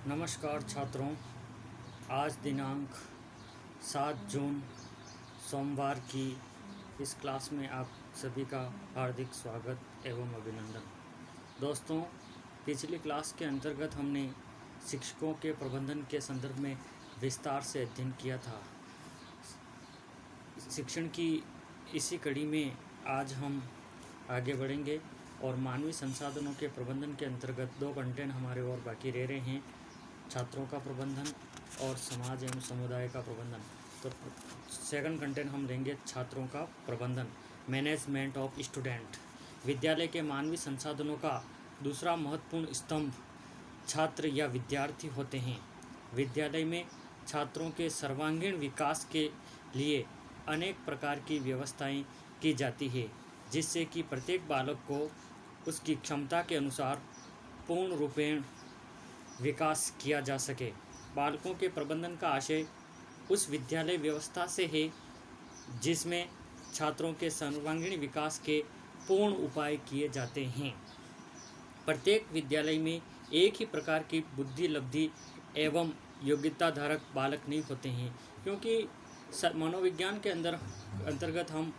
नमस्कार छात्रों। आज दिनांक 7 जून सोमवार की इस क्लास में आप सभी का हार्दिक स्वागत एवं अभिनंदन। दोस्तों, पिछली क्लास के अंतर्गत हमने शिक्षकों के प्रबंधन के संदर्भ में विस्तार से अध्ययन किया था। शिक्षण की इसी कड़ी में आज हम आगे बढ़ेंगे और मानवीय संसाधनों के प्रबंधन के अंतर्गत 2 कंटेंट हमारे और बाकी रह रहे हैं, छात्रों का प्रबंधन और समाज एवं समुदाय का प्रबंधन। तो सेकंड कंटेंट हम लेंगे छात्रों का प्रबंधन, मैनेजमेंट ऑफ स्टूडेंट। विद्यालय के मानवीय संसाधनों का दूसरा महत्वपूर्ण स्तंभ छात्र या विद्यार्थी होते हैं। विद्यालय में छात्रों के सर्वांगीण विकास के लिए अनेक प्रकार की व्यवस्थाएं की जाती है, जिससे कि प्रत्येक बालक को उसकी क्षमता के अनुसार पूर्ण रूपेण विकास किया जा सके। बालकों के प्रबंधन का आशय उस विद्यालय व्यवस्था से है जिसमें छात्रों के सर्वांगीण विकास के पूर्ण उपाय किए जाते हैं। प्रत्येक विद्यालय में एक ही प्रकार की बुद्धि लब्धि एवं योग्यता धारक बालक नहीं होते हैं, क्योंकि मनोविज्ञान के अंतर्गत हम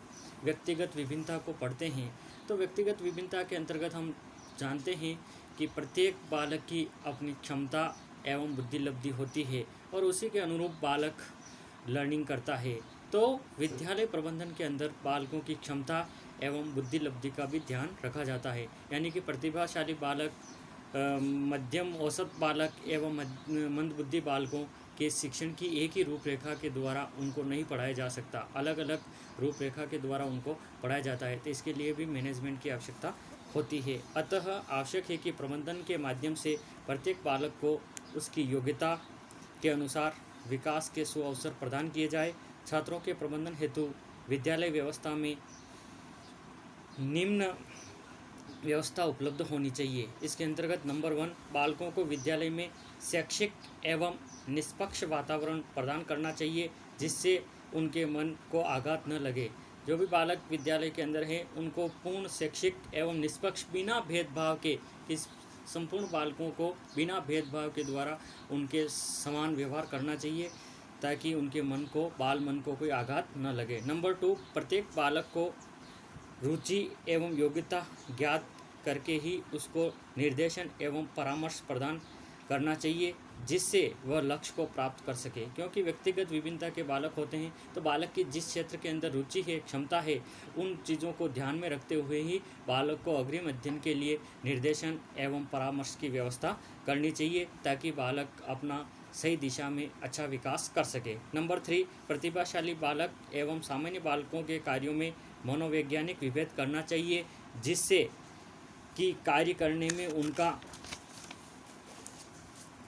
व्यक्तिगत विभिन्नता को पढ़ते हैं। तो व्यक्तिगत विभिन्नता के अंतर्गत हम जानते हैं कि प्रत्येक बालक की अपनी क्षमता एवं बुद्धि लब्धि होती है और उसी के अनुरूप बालक लर्निंग करता है। तो विद्यालय प्रबंधन के अंदर बालकों की क्षमता एवं बुद्धि लब्धि का भी ध्यान रखा जाता है, यानी कि प्रतिभाशाली बालक, मध्यम औसत बालक एवं मंदबुद्धि बालकों के शिक्षण की एक ही रूपरेखा के द्वारा उनको नहीं पढ़ाया जा सकता, अलग अलग रूपरेखा के द्वारा उनको पढ़ाया जाता है। तो इसके लिए भी मैनेजमेंट की आवश्यकता होती है। अतः आवश्यक है कि प्रबंधन के माध्यम से प्रत्येक बालक को उसकी योग्यता के अनुसार विकास के सुअवसर प्रदान किए जाए। छात्रों के प्रबंधन हेतु विद्यालय व्यवस्था में निम्न व्यवस्था उपलब्ध होनी चाहिए। इसके अंतर्गत नंबर 1, बालकों को विद्यालय में शैक्षिक एवं निष्पक्ष वातावरण प्रदान करना चाहिए, जिससे उनके मन को आघात न लगे। जो भी बालक विद्यालय के अंदर हैं, उनको पूर्ण शैक्षिक एवं निष्पक्ष बिना भेदभाव के, इस संपूर्ण बालकों को बिना भेदभाव के द्वारा उनके समान व्यवहार करना चाहिए, ताकि उनके बाल मन को कोई आघात न लगे। नंबर 2, प्रत्येक बालक को रुचि एवं योग्यता ज्ञात करके ही उसको निर्देशन एवं परामर्श प्रदान करना चाहिए, जिससे वह लक्ष्य को प्राप्त कर सके। क्योंकि व्यक्तिगत विभिन्नता के बालक होते हैं, तो बालक की जिस क्षेत्र के अंदर रुचि है, क्षमता है, उन चीज़ों को ध्यान में रखते हुए ही बालक को अग्रिम अध्ययन के लिए निर्देशन एवं परामर्श की व्यवस्था करनी चाहिए, ताकि बालक अपना सही दिशा में अच्छा विकास कर सके। नंबर 3, प्रतिभाशाली बालक एवं सामान्य बालकों के कार्यों में मनोवैज्ञानिक विभेद करना चाहिए, जिससे कि कार्य करने में उनका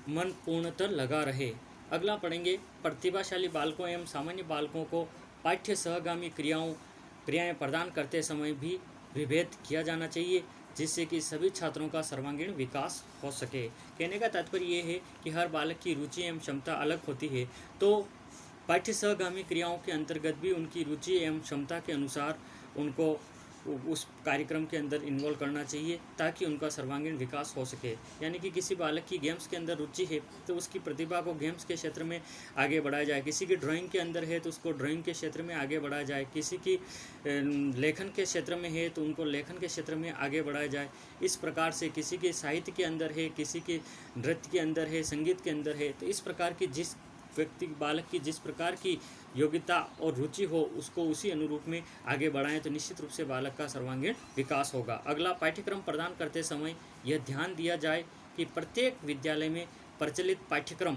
मन पूर्णतः लगा रहे। अगला पढ़ेंगे, प्रतिभाशाली बालकों एवं सामान्य बालकों को पाठ्य सहगामी क्रियाएं प्रदान करते समय भी विभेद किया जाना चाहिए, जिससे कि सभी छात्रों का सर्वांगीण विकास हो सके। कहने का तात्पर्य ये है कि हर बालक की रुचि एवं क्षमता अलग होती है, तो पाठ्य सहगामी क्रियाओं के अंतर्गत भी उनकी रुचि एवं क्षमता के अनुसार उनको उस कार्यक्रम के अंदर इन्वॉल्व करना चाहिए, ताकि उनका सर्वांगीण विकास हो सके। यानी कि किसी बालक की गेम्स के अंदर रुचि है, तो उसकी प्रतिभा को गेम्स के क्षेत्र में आगे बढ़ाया जाए। किसी की ड्राइंग के अंदर है, तो उसको ड्राइंग के क्षेत्र में आगे बढ़ाया जाए। किसी की लेखन के क्षेत्र में है, तो उनको लेखन के क्षेत्र में आगे बढ़ाया जाए। इस प्रकार से किसी के साहित्य के अंदर है, किसी के नृत्य के अंदर है, संगीत के अंदर है, तो इस प्रकार की जिस बालक की जिस प्रकार की योग्यता और रुचि हो, उसको उसी अनुरूप में आगे बढ़ाएं, तो निश्चित रूप से बालक का सर्वांगीण विकास होगा। अगला, पाठ्यक्रम प्रदान करते समय यह ध्यान दिया जाए कि प्रत्येक विद्यालय में प्रचलित पाठ्यक्रम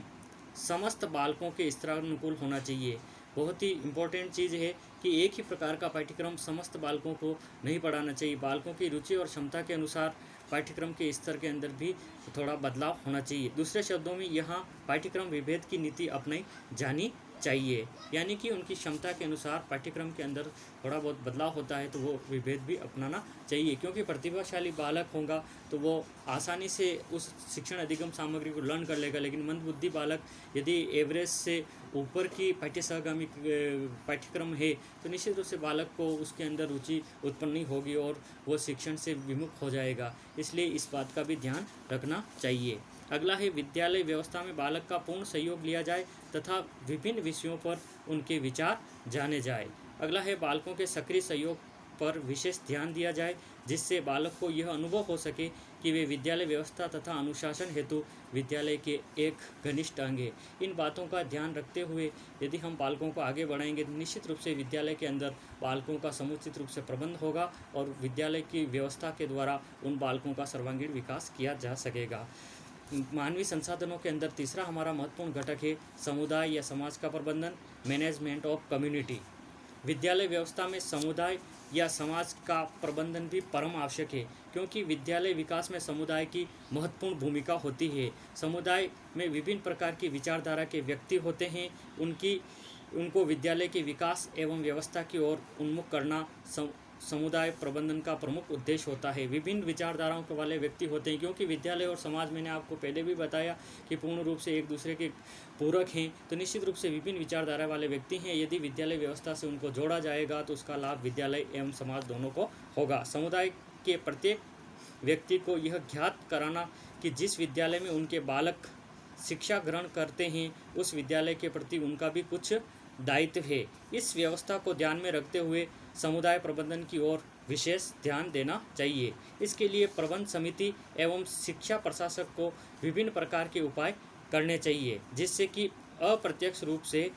समस्त बालकों के स्तरानुकूल होना चाहिए। बहुत ही इम्पोर्टेंट चीज़ है कि एक ही प्रकार का पाठ्यक्रम समस्त बालकों को नहीं पढ़ाना चाहिए। बालकों की रुचि और क्षमता के अनुसार पाठ्यक्रम के स्तर के अंदर भी थोड़ा बदलाव होना चाहिए। दूसरे शब्दों में यहाँ पाठ्यक्रम विभेद की नीति अपनाई जानी चाहिए, यानी कि उनकी क्षमता के अनुसार पाठ्यक्रम के अंदर थोड़ा बहुत बदलाव होता है, तो वो विभेद भी अपनाना चाहिए। क्योंकि प्रतिभाशाली बालक होगा तो वो आसानी से उस शिक्षण अधिगम सामग्री को लर्न कर लेगा, लेकिन मंदबुद्धि बालक यदि एवरेज से ऊपर की पाठ्य सहगामी पाठ्यक्रम है, तो निश्चित रूप से बालक को उसके अंदर रुचि उत्पन्न नहीं होगी और वो शिक्षण से विमुख हो जाएगा। इसलिए इस बात का भी ध्यान रखना चाहिए। अगला है विद्यालय व्यवस्था में बालक का पूर्ण सहयोग लिया जाए तथा विभिन्न विषयों पर उनके विचार जाने जाए। अगला है बालकों के सक्रिय सहयोग पर विशेष ध्यान दिया जाए, जिससे बालक को यह अनुभव हो सके कि वे विद्यालय व्यवस्था तथा अनुशासन हेतु विद्यालय के एक घनिष्ठ अंग है। इन बातों का ध्यान रखते हुए यदि हम बालकों को आगे बढ़ाएंगे तो निश्चित रूप से विद्यालय के अंदर बालकों का समुचित रूप से प्रबंध होगा और विद्यालय की व्यवस्था के द्वारा उन बालकों का सर्वांगीण विकास किया जा सकेगा। मानवीय संसाधनों के अंदर तीसरा हमारा महत्वपूर्ण घटक है समुदाय या समाज का प्रबंधन, मैनेजमेंट ऑफ कम्युनिटी। विद्यालय व्यवस्था में समुदाय या समाज का प्रबंधन भी परम आवश्यक है, क्योंकि विद्यालय विकास में समुदाय की महत्वपूर्ण भूमिका होती है। समुदाय में विभिन्न प्रकार की विचारधारा के व्यक्ति होते हैं। उनको विद्यालय के विकास एवं व्यवस्था की ओर उन्मुख करना समुदाय प्रबंधन का प्रमुख उद्देश्य होता है। विभिन्न विचारधाराओं के वाले व्यक्ति होते हैं, क्योंकि विद्यालय और समाज, मैंने आपको पहले भी बताया कि पूर्ण रूप से एक दूसरे के पूरक हैं, तो निश्चित रूप से विभिन्न विचारधारा वाले व्यक्ति हैं। यदि विद्यालय व्यवस्था से उनको जोड़ा जाएगा तो उसका लाभ विद्यालय एवं समाज दोनों को होगा। समुदाय के प्रत्येक व्यक्ति को यह ज्ञात कराना कि जिस विद्यालय में उनके बालक शिक्षा ग्रहण करते हैं उस विद्यालय के प्रति उनका भी कुछ दायित्व है। इस व्यवस्था को ध्यान में रखते हुए समुदाय प्रबंधन की ओर विशेष ध्यान देना चाहिए। इसके लिए प्रबंध समिति एवं शिक्षा प्रशासक को विभिन्न प्रकार के उपाय करने चाहिए, जिससे कि अप्रत्यक्ष रूप से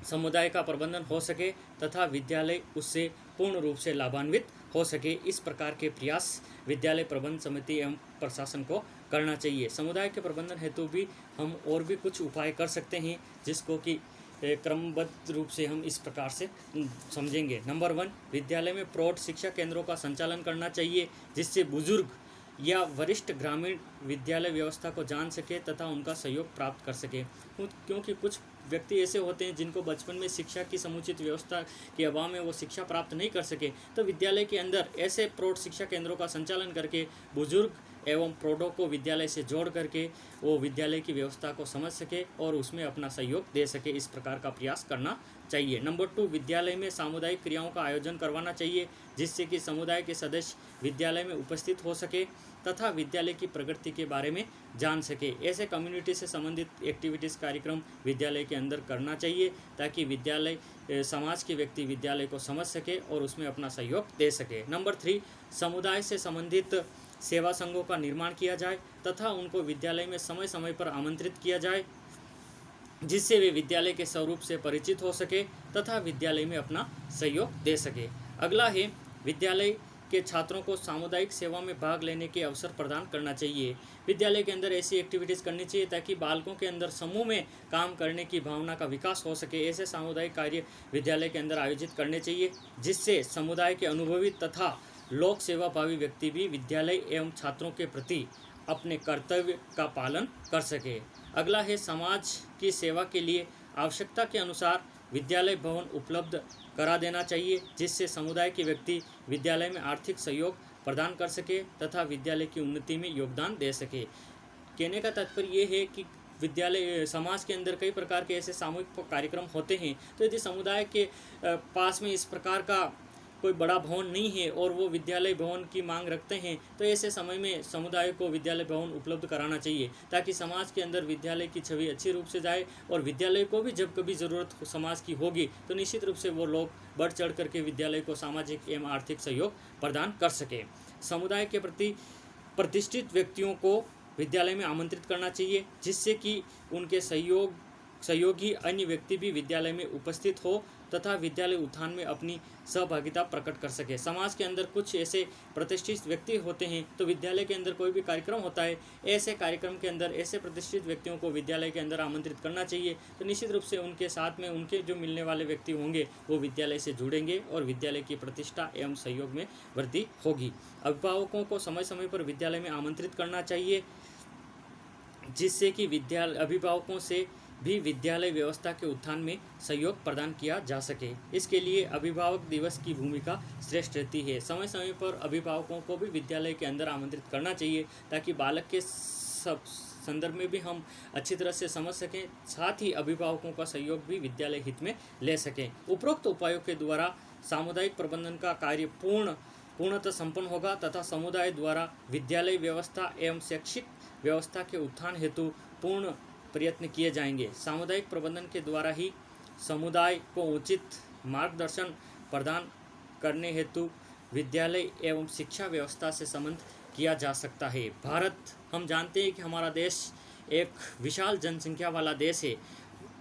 समुदाय का प्रबंधन हो सके तथा विद्यालय उससे पूर्ण रूप से लाभान्वित हो सके। इस प्रकार के प्रयास विद्यालय प्रबंध समिति एवं प्रशासन को करना चाहिए। समुदाय के प्रबंधन हेतु भी हम और भी कुछ उपाय कर सकते हैं, जिसको कि क्रमबद्ध रूप से हम इस प्रकार से समझेंगे। नंबर 1, विद्यालय में प्रौढ़ शिक्षा केंद्रों का संचालन करना चाहिए, जिससे बुजुर्ग या वरिष्ठ ग्रामीण विद्यालय व्यवस्था को जान सके तथा उनका सहयोग प्राप्त कर सके। क्योंकि कुछ व्यक्ति ऐसे होते हैं जिनको बचपन में शिक्षा की समुचित व्यवस्था के अभाव में वो शिक्षा प्राप्त नहीं कर सके, तो विद्यालय के अंदर ऐसे प्रौढ़ शिक्षा केंद्रों का संचालन करके बुजुर्ग एवं प्रौढ़ों को विद्यालय से जोड़ करके वो विद्यालय की व्यवस्था को समझ सके और उसमें अपना सहयोग दे सके। इस प्रकार का प्रयास करना चाहिए। नंबर 2, विद्यालय में सामुदायिक क्रियाओं का आयोजन करवाना चाहिए, जिससे कि समुदाय के सदस्य विद्यालय में उपस्थित हो सके तथा विद्यालय की प्रगति के बारे में जान सके। ऐसे कम्युनिटी से संबंधित एक्टिविटीज़ कार्यक्रम विद्यालय के अंदर करना चाहिए, ताकि विद्यालय समाज के व्यक्ति विद्यालय को समझ सके और उसमें अपना सहयोग दे सके। नंबर 3, समुदाय से संबंधित सेवा संघों का निर्माण किया जाए तथा उनको विद्यालय में समय समय पर आमंत्रित किया जाए, जिससे वे विद्यालय के स्वरूप से परिचित हो सके तथा विद्यालय में अपना सहयोग दे सके। अगला है विद्यालय के छात्रों को सामुदायिक सेवा में भाग लेने के अवसर प्रदान करना चाहिए। विद्यालय के अंदर ऐसी एक्टिविटीज़ करनी चाहिए ताकि बालकों के अंदर समूह में काम करने की भावना का विकास हो सके। ऐसे सामुदायिक कार्य विद्यालय के अंदर आयोजित करने चाहिए, जिससे समुदाय के अनुभवी तथा लोक सेवाभावी व्यक्ति भी विद्यालय एवं छात्रों के प्रति अपने कर्तव्य का पालन कर सके। अगला है समाज की सेवा के लिए आवश्यकता के अनुसार विद्यालय भवन उपलब्ध करा देना चाहिए, जिससे समुदाय के व्यक्ति विद्यालय में आर्थिक सहयोग प्रदान कर सके तथा विद्यालय की उन्नति में योगदान दे सके। कहने का तात्पर्य ये है कि विद्यालय समाज के अंदर कई प्रकार के ऐसे सामूहिक कार्यक्रम होते हैं, तो यदि समुदाय के पास में इस प्रकार का कोई बड़ा भवन नहीं है और वो विद्यालय भवन की मांग रखते हैं, तो ऐसे समय में समुदाय को विद्यालय भवन उपलब्ध कराना चाहिए, ताकि समाज के अंदर विद्यालय की छवि अच्छी रूप से जाए और विद्यालय को भी जब कभी ज़रूरत समाज की होगी तो निश्चित रूप से वो लोग बढ़ चढ़ करके विद्यालय को सामाजिक एवं आर्थिक सहयोग प्रदान कर सके। समुदाय के प्रति प्रतिष्ठित व्यक्तियों को विद्यालय में आमंत्रित करना चाहिए, जिससे कि उनके सहयोगी अन्य व्यक्ति भी विद्यालय में उपस्थित हो तथा विद्यालय उत्थान में अपनी सहभागिता प्रकट कर सके। समाज के अंदर कुछ ऐसे प्रतिष्ठित व्यक्ति होते हैं, तो विद्यालय के अंदर कोई भी कार्यक्रम होता है, ऐसे कार्यक्रम के अंदर ऐसे प्रतिष्ठित व्यक्तियों को विद्यालय के अंदर आमंत्रित करना चाहिए, तो निश्चित रूप से उनके साथ में उनके जो मिलने वाले व्यक्ति होंगे वो विद्यालय से जुड़ेंगे और विद्यालय की प्रतिष्ठा एवं सहयोग में वृद्धि होगी। अभिभावकों को समय समय पर विद्यालय में आमंत्रित करना चाहिए, जिससे कि अभिभावकों से भी विद्यालय व्यवस्था के उत्थान में सहयोग प्रदान किया जा सके। इसके लिए अभिभावक दिवस की भूमिका श्रेष्ठ रहती है। समय समय पर अभिभावकों को भी विद्यालय के अंदर आमंत्रित करना चाहिए, ताकि बालक के सब संदर्भ में भी हम अच्छी तरह से समझ सकें, साथ ही अभिभावकों का सहयोग भी विद्यालय हित में ले सकें। उपरोक्त उपायों के द्वारा सामुदायिक प्रबंधन का कार्य पूर्णतः संपन्न होगा तथा समुदाय द्वारा विद्यालय व्यवस्था एवं शैक्षिक व्यवस्था के उत्थान हेतु पूर्ण प्रयत्न किए जाएंगे। सामुदायिक प्रबंधन के द्वारा ही समुदाय को उचित मार्गदर्शन प्रदान करने हेतु विद्यालय एवं शिक्षा व्यवस्था से संबंध किया जा सकता है। भारत, हम जानते हैं कि हमारा देश एक विशाल जनसंख्या वाला देश है।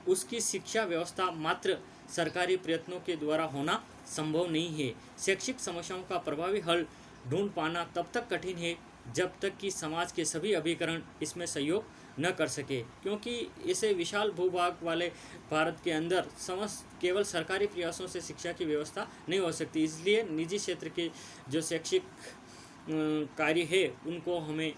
उसकी शिक्षा व्यवस्था मात्र सरकारी प्रयत्नों के द्वारा होना संभव नहीं है। शैक्षिक समस्याओं का प्रभावी हल ढूंढ पाना तब तक कठिन है जब तक कि समाज के सभी अभिकरण इसमें सहयोग न कर सके, क्योंकि इसे विशाल भूभाग वाले भारत के अंदर समस्त केवल सरकारी प्रयासों से शिक्षा की व्यवस्था नहीं हो सकती। इसलिए निजी क्षेत्र के जो शैक्षिक कार्य है उनको हमें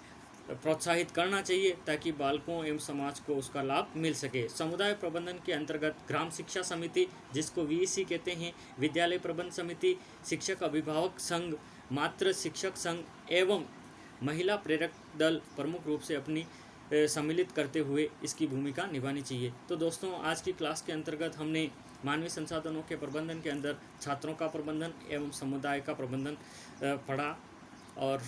प्रोत्साहित करना चाहिए ताकि बालकों एवं समाज को उसका लाभ मिल सके। समुदाय प्रबंधन के अंतर्गत ग्राम शिक्षा समिति, जिसको VEC कहते हैं, विद्यालय प्रबंध समिति, शिक्षक अभिभावक संघ, मातृ शिक्षक संघ एवं महिला प्रेरक दल प्रमुख रूप से अपनी सम्मिलित करते हुए इसकी भूमिका निभानी चाहिए। तो दोस्तों, आज की क्लास के अंतर्गत हमने मानवीय संसाधनों के प्रबंधन के अंदर छात्रों का प्रबंधन एवं समुदाय का प्रबंधन पढ़ा, और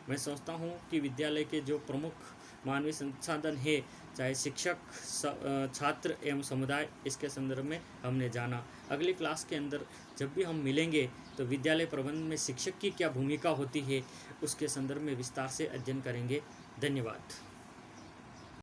मैं सोचता हूँ कि विद्यालय के जो प्रमुख मानवीय संसाधन है, चाहे शिक्षक, छात्र एवं समुदाय, इसके संदर्भ में हमने जाना। अगली क्लास के अंदर जब भी हम मिलेंगे तो विद्यालय प्रबंधन में शिक्षक की क्या भूमिका होती है उसके संदर्भ में विस्तार से अध्ययन करेंगे। धन्यवाद।